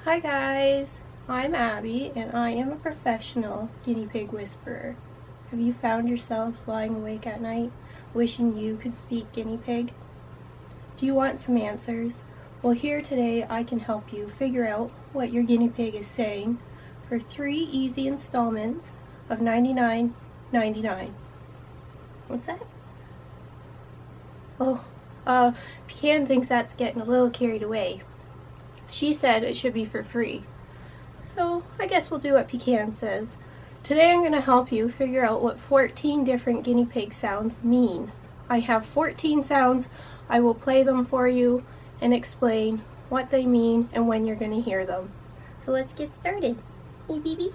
Hi guys, I'm Abby and I am a professional guinea pig whisperer. Have you found yourself lying awake at night wishing you could speak guinea pig? Do you want some answers? Well, here today I can help you figure out what your guinea pig is saying for 3 easy installments of $99.99. What's that? Oh, Pecan thinks that's getting a little carried away. She said it should be for free. So I guess we'll do what Pecan says. Today I'm going to help you figure out what 14 different guinea pig sounds mean. I have 14 sounds. I will play them for you and explain what they mean and when you're going to hear them. So let's get started. Hey, baby.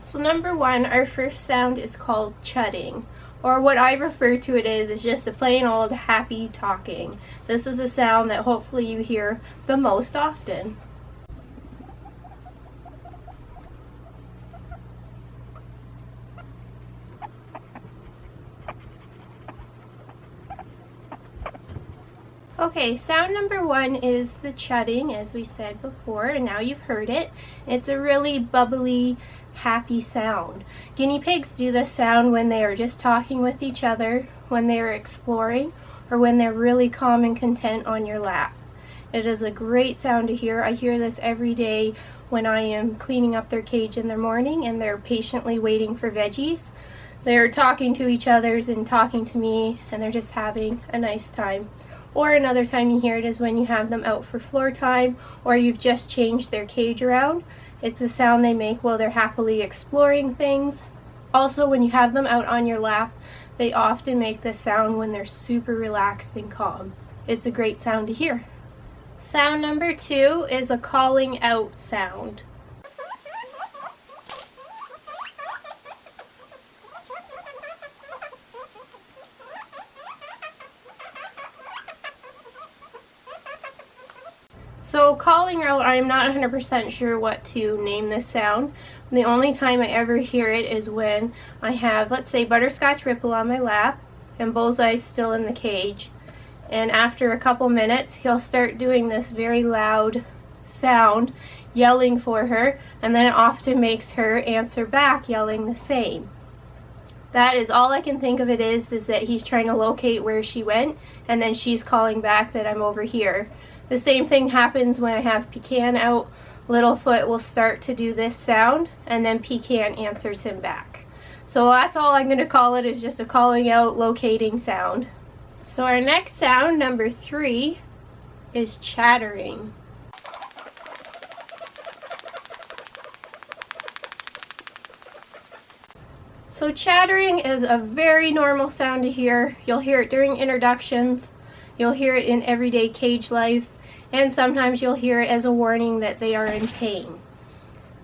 So number 1, our first sound is called chutting. Or what I refer to it as is just a plain old happy talking. This is a sound that hopefully you hear the most often. Okay, sound number 1 is the chutting, as we said before, and now you've heard it. It's a really bubbly, happy sound. Guinea pigs do this sound when they are just talking with each other, when they are exploring, or when they're really calm and content on your lap. It is a great sound to hear. I hear this every day when I am cleaning up their cage in the morning and they're patiently waiting for veggies. They're talking to each other and talking to me, and they're just having a nice time. Or another time you hear it is when you have them out for floor time or you've just changed their cage around. It's a sound they make while they're happily exploring things. Also, when you have them out on your lap, they often make this sound when they're super relaxed and calm. It's a great sound to hear. Sound number 2 is a calling out sound. So calling out, I'm not 100% sure what to name this sound. The only time I ever hear it is when I have, let's say, Butterscotch Ripple on my lap and Bullseye's still in the cage. And after a couple minutes, he'll start doing this very loud sound, yelling for her, and then it often makes her answer back yelling the same. That is all I can think of it is that he's trying to locate where she went, and then she's calling back that I'm over here. The same thing happens when I have Pecan out. Littlefoot will start to do this sound, and then Pecan answers him back. So that's all I'm going to call it, is just a calling out, locating sound. So our next sound, number 3, is chattering. So chattering is a very normal sound to hear. You'll hear it during introductions. You'll hear it in everyday cage life. And sometimes you'll hear it as a warning that they are in pain.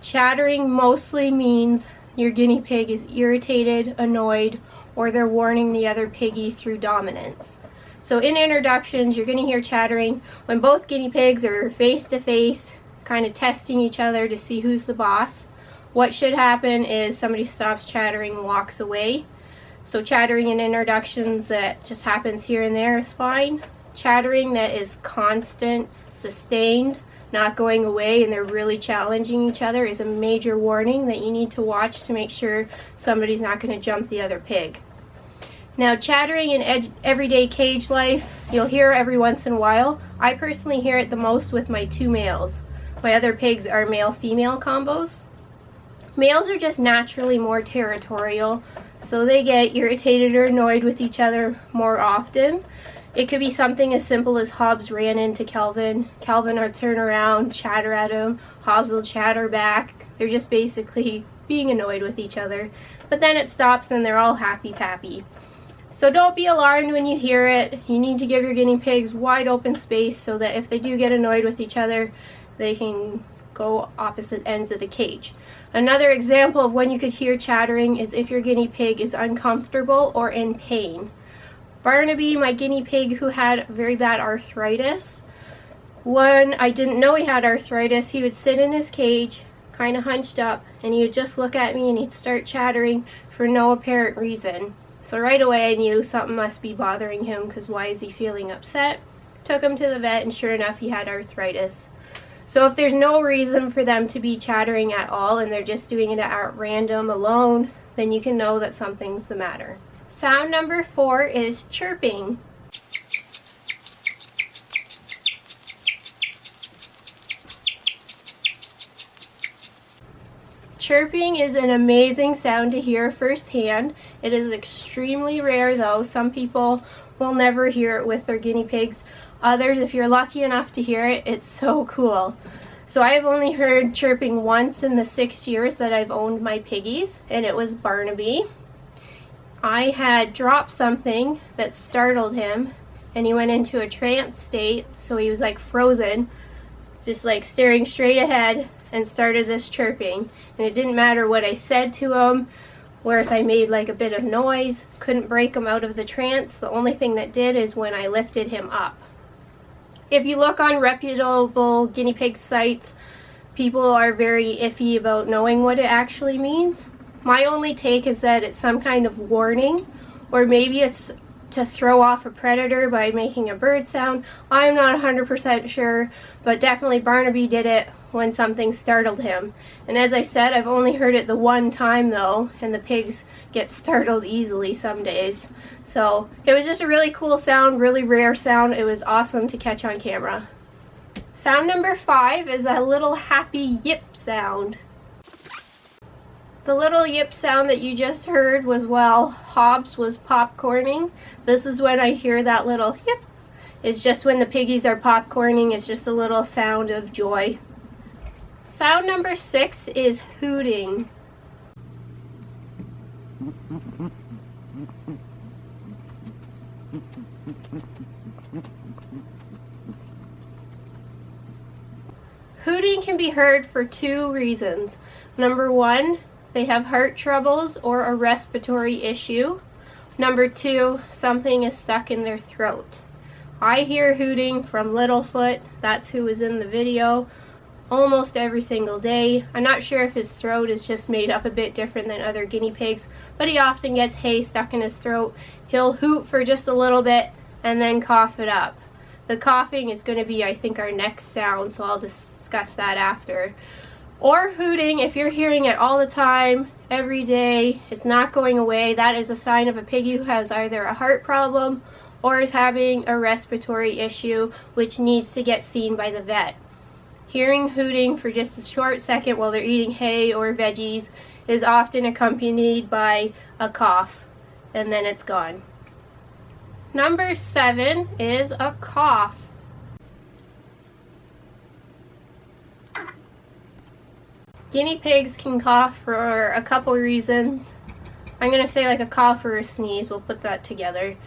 Chattering mostly means your guinea pig is irritated, annoyed, or they're warning the other piggy through dominance. So in introductions, you're going to hear chattering when both guinea pigs are face to face, kind of testing each other to see who's the boss. What should happen is somebody stops chattering and walks away. So chattering in introductions that just happens here and there is fine. Chattering that is constant, sustained, not going away, and they're really challenging each other is a major warning that you need to watch to make sure somebody's not going to jump the other pig. Now, chattering in everyday cage life, you'll hear every once in a while. I personally hear it the most with my 2 males. My other pigs are male-female combos. Males are just naturally more territorial, so they get irritated or annoyed with each other more often. It could be something as simple as Hobbs ran into Kelvin. Kelvin will turn around, chatter at him. Hobbs will chatter back. They're just basically being annoyed with each other. But then it stops and they're all happy-pappy. So don't be alarmed when you hear it. You need to give your guinea pigs wide open space so that if they do get annoyed with each other, they can go opposite ends of the cage. Another example of when you could hear chattering is if your guinea pig is uncomfortable or in pain. Barnaby, my guinea pig who had very bad arthritis, when I didn't know he had arthritis, he would sit in his cage, kind of hunched up, and he would just look at me and he'd start chattering for no apparent reason. So right away I knew something must be bothering him, because why is he feeling upset? Took him to the vet, and sure enough, he had arthritis. So if there's no reason for them to be chattering at all and they're just doing it at random alone, then you can know that something's the matter. Sound number 4 is chirping. Chirping is an amazing sound to hear firsthand. It is extremely rare though. Some people will never hear it with their guinea pigs. Others, if you're lucky enough to hear it, it's so cool. So I've only heard chirping once in the 6 years that I've owned my piggies, and it was Barnaby. I had dropped something that startled him, and he went into a trance state, so he was like frozen, just like staring straight ahead, and started this chirping. And it didn't matter what I said to him, or if I made like a bit of noise, couldn't break him out of the trance. The only thing that did is when I lifted him up. If you look on reputable guinea pig sites, people are very iffy about knowing what it actually means. My only take is that it's some kind of warning, or maybe it's to throw off a predator by making a bird sound. I'm not 100% sure, but definitely Barnaby did it when something startled him. And as I said, I've only heard it the one time though, and the pigs get startled easily some days. So it was just a really cool sound, really rare sound. It was awesome to catch on camera. Sound number 5 is a little happy yip sound. The little yip sound that you just heard was while Hobbs was popcorning. This is when I hear that little yip. It's just when the piggies are popcorning. It's just a little sound of joy. Sound number 6 is hooting. Hooting can be heard for 2 reasons. Number 1, they have heart troubles or a respiratory issue. Number 2, something is stuck in their throat. I hear hooting from Littlefoot, that's who was in the video, almost every single day. I'm not sure if his throat is just made up a bit different than other guinea pigs, but he often gets hay stuck in his throat. He'll hoot for just a little bit and then cough it up. The coughing is going to be, I think, our next sound, so I'll discuss that after. Or hooting, if you're hearing it all the time, every day, it's not going away, that is a sign of a piggy who has either a heart problem or is having a respiratory issue, which needs to get seen by the vet. Hearing hooting for just a short second while they're eating hay or veggies is often accompanied by a cough, and then it's gone. Number 7 is a cough. Guinea pigs can cough for a couple reasons. I'm going to say like a cough or a sneeze, we'll put that together.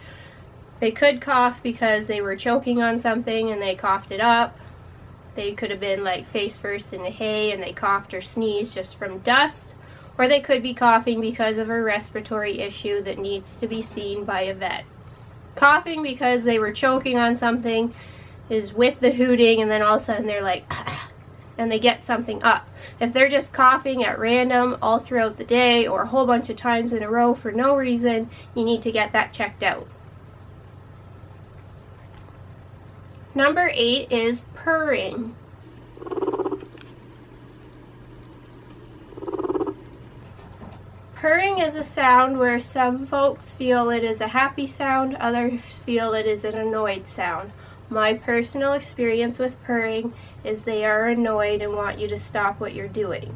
They could cough because they were choking on something and they coughed it up. They could have been like face first in the hay and they coughed or sneezed just from dust. Or they could be coughing because of a respiratory issue that needs to be seen by a vet. Coughing because they were choking on something is with the hooting, and then all of a sudden they're like and they get something up. If they're just coughing at random all throughout the day or a whole bunch of times in a row for no reason, you need to get that checked out. Number 8 is purring. Purring is a sound where some folks feel it is a happy sound, others feel it is an annoyed sound. My personal experience with purring is they are annoyed and want you to stop what you're doing.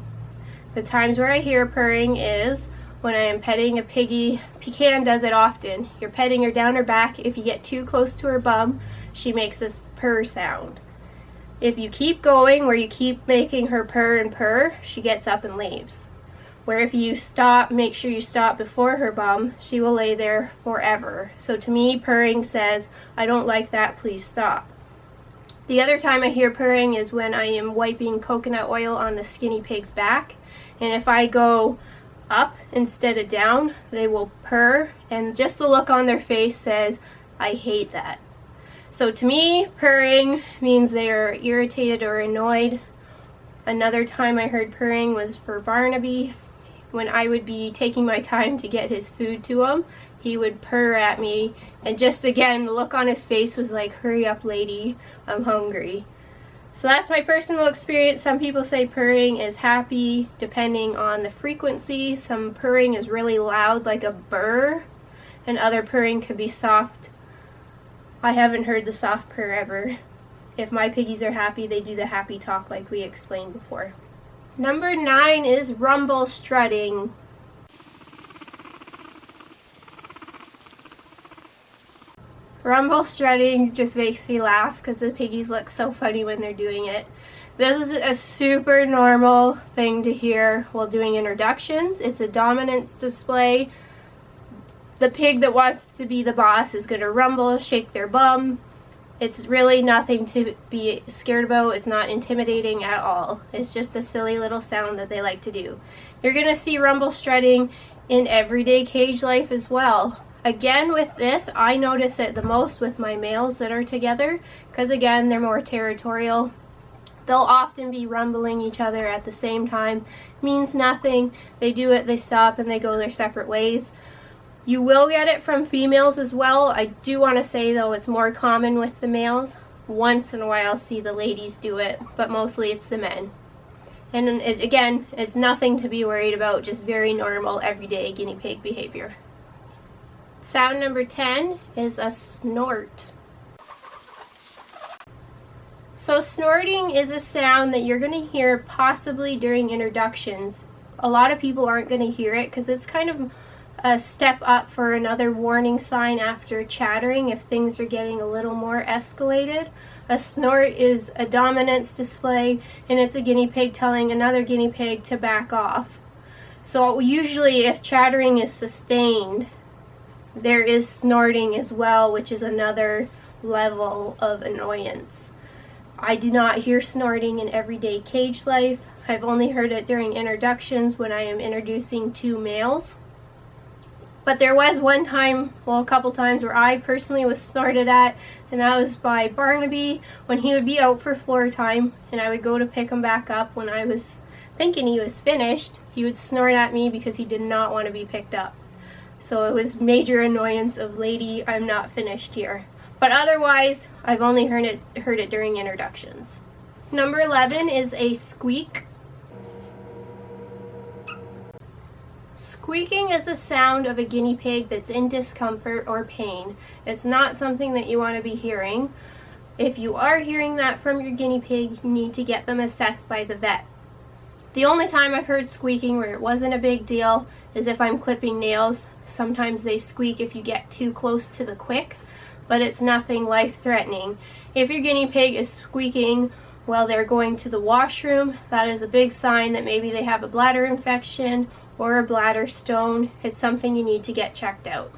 The times where I hear purring is when I am petting a piggy. Pecan does it often. You're petting her down her back. If you get too close to her bum, she makes this purr sound. If you keep going where you keep making her purr and purr, she gets up and leaves. Where if you stop, make sure you stop before her bum, she will lay there forever. So to me, purring says, I don't like that, please stop. The other time I hear purring is when I am wiping coconut oil on the skinny pig's back. And if I go up instead of down, they will purr. And just the look on their face says, I hate that. So to me, purring means they are irritated or annoyed. Another time I heard purring was for Barnaby. When I would be taking my time to get his food to him, he would purr at me, and just again, the look on his face was like, hurry up lady, I'm hungry. So that's my personal experience. Some people say purring is happy depending on the frequency. Some purring is really loud like a burr, and other purring could be soft. I haven't heard the soft purr ever. If my piggies are happy, they do the happy talk like we explained before. Number 9 is rumble strutting. Rumble strutting just makes me laugh because the piggies look so funny when they're doing it. This is a super normal thing to hear while doing introductions. It's a dominance display. The pig that wants to be the boss is going to rumble, shake their bum. It's really nothing to be scared about. It's not intimidating at all. It's just a silly little sound that they like to do. You're going to see rumble strutting in everyday cage life as well. Again, with this, I notice it the most with my males that are together because, again, they're more territorial. They'll often be rumbling each other at the same time. Means nothing. They do it, they stop, and they go their separate ways. You will get it from females as well. I do want to say, though, it's more common with the males. Once in a while I'll see the ladies do it, but mostly it's the men. And again, it's nothing to be worried about, just very normal, everyday guinea pig behavior. Sound number 10 is a snort. So snorting is a sound that you're going to hear possibly during introductions. A lot of people aren't going to hear it because it's kind of a step up for another warning sign after chattering if things are getting a little more escalated. A snort is a dominance display, and it's a guinea pig telling another guinea pig to back off. So usually if chattering is sustained, there is snorting as well, which is another level of annoyance. I do not hear snorting in everyday cage life. I've only heard it during introductions when I am introducing 2 males. But there was one time, well, a couple times, where I personally was snorted at, and that was by Barnaby when he would be out for floor time, and I would go to pick him back up when I was thinking he was finished. He would snort at me because he did not want to be picked up. So it was major annoyance of, lady, I'm not finished here. But otherwise, I've only heard it during introductions. Number 11 is a squeak. Squeaking is the sound of a guinea pig that's in discomfort or pain. It's not something that you want to be hearing. If you are hearing that from your guinea pig, you need to get them assessed by the vet. The only time I've heard squeaking where it wasn't a big deal is if I'm clipping nails. Sometimes they squeak if you get too close to the quick, but it's nothing life-threatening. If your guinea pig is squeaking while they're going to the washroom, that is a big sign that maybe they have a bladder infection or a bladder stone. It's something you need to get checked out.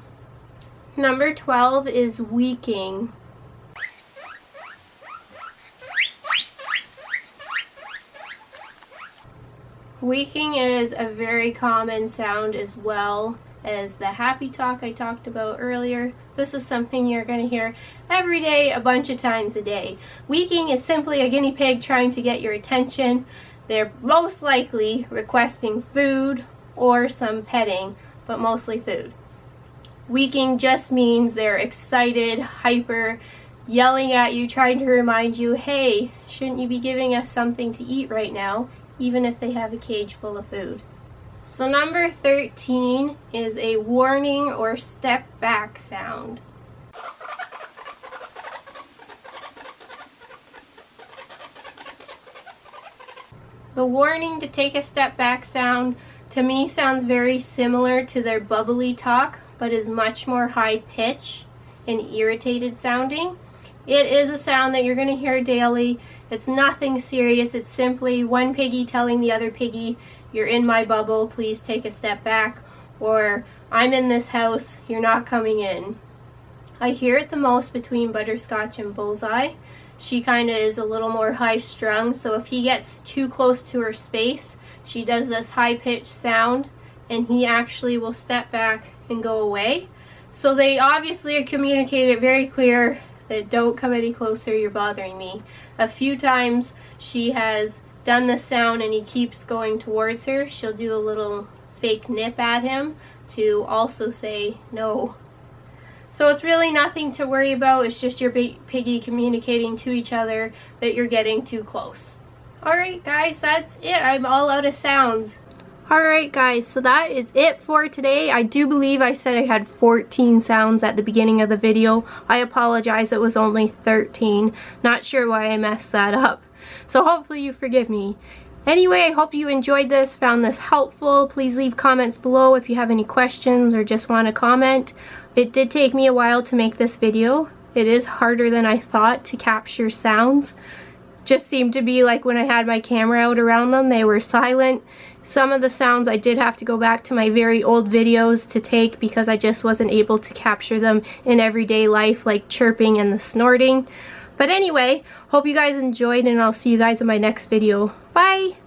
Number 12 is weaking. Weaking is a very common sound as well as the happy talk I talked about earlier. This is something you're going to hear every day, a bunch of times a day. Weaking is simply a guinea pig trying to get your attention. They're most likely requesting food or some petting, but mostly food. Weaking just means they're excited, hyper, yelling at you, trying to remind you, hey, shouldn't you be giving us something to eat right now, even if they have a cage full of food. So number 13 is a warning or step back sound. The warning to take a step back sound to me sounds very similar to their bubbly talk, but is much more high pitch and irritated sounding. It is a sound that you're going to hear daily. It's nothing serious. It's simply one piggy telling the other piggy, you're in my bubble, please take a step back, or I'm in this house, you're not coming in. I hear it the most between Butterscotch and Bullseye. She kind of is a little more high strung, so if he gets too close to her space, she does this high pitched sound and he actually will step back and go away. So they obviously communicate it very clear that don't come any closer, you're bothering me. A few times she has done the sound and he keeps going towards her. She'll do a little fake nip at him to also say no. So it's really nothing to worry about. It's just your piggy communicating to each other that you're getting too close. Alright guys, that's it. I'm all out of sounds. Alright guys, so that is it for today. I do believe I said I had 14 sounds at the beginning of the video. I apologize, it was only 13. Not sure why I messed that up. So hopefully you forgive me. Anyway, I hope you enjoyed this, found this helpful. Please leave comments below if you have any questions or just want to comment. It did take me a while to make this video. It is harder than I thought to capture sounds. Just seemed to be like when I had my camera out around them, they were silent. Some of the sounds I did have to go back to my very old videos to take because I just wasn't able to capture them in everyday life, like chirping and the snorting. But anyway, hope you guys enjoyed, and I'll see you guys in my next video. Bye!